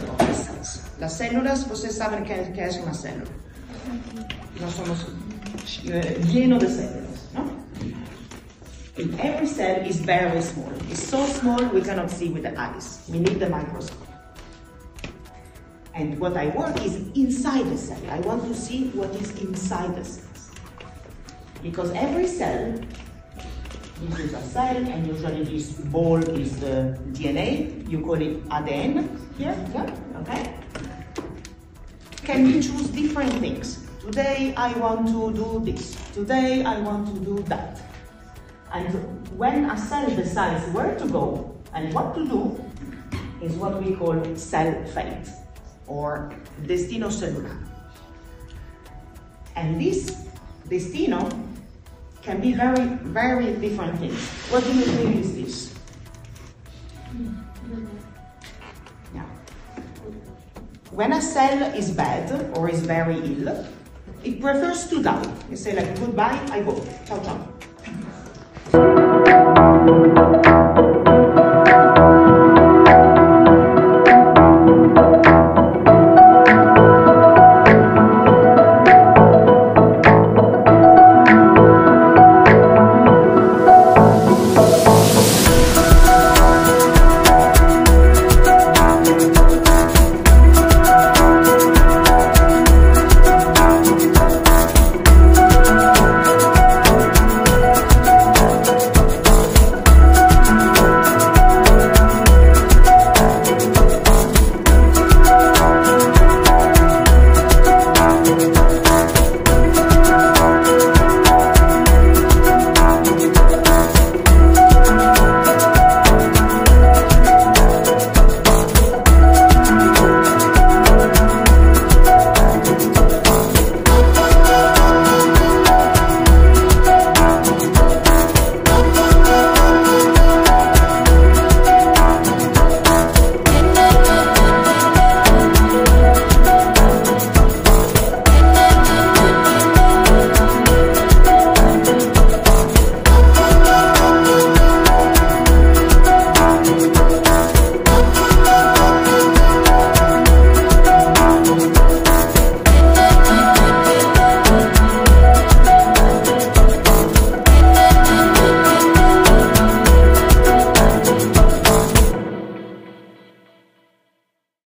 of the cells. Las células, ustedes saben qué es una célula. No somos lleno de células, ¿no? And every cell is very small. It's so small we cannot see with the eyes. We need the microscope. And what I work is inside the cell. I want to see what is inside the cells. Because every cell, this is a cell, and usually this ball is the DNA. You call it ADN here, yeah, okay? Can we choose different things? Today I want to do this. Today I want to do that. And when a cell decides where to go and what to do, is what we call cell fate, or destino celular. And this destino can be very, very different things. What do you think is this? Yeah. When a cell is bad or is very ill, it prefers to die. You say like, goodbye, I go, ciao, ciao.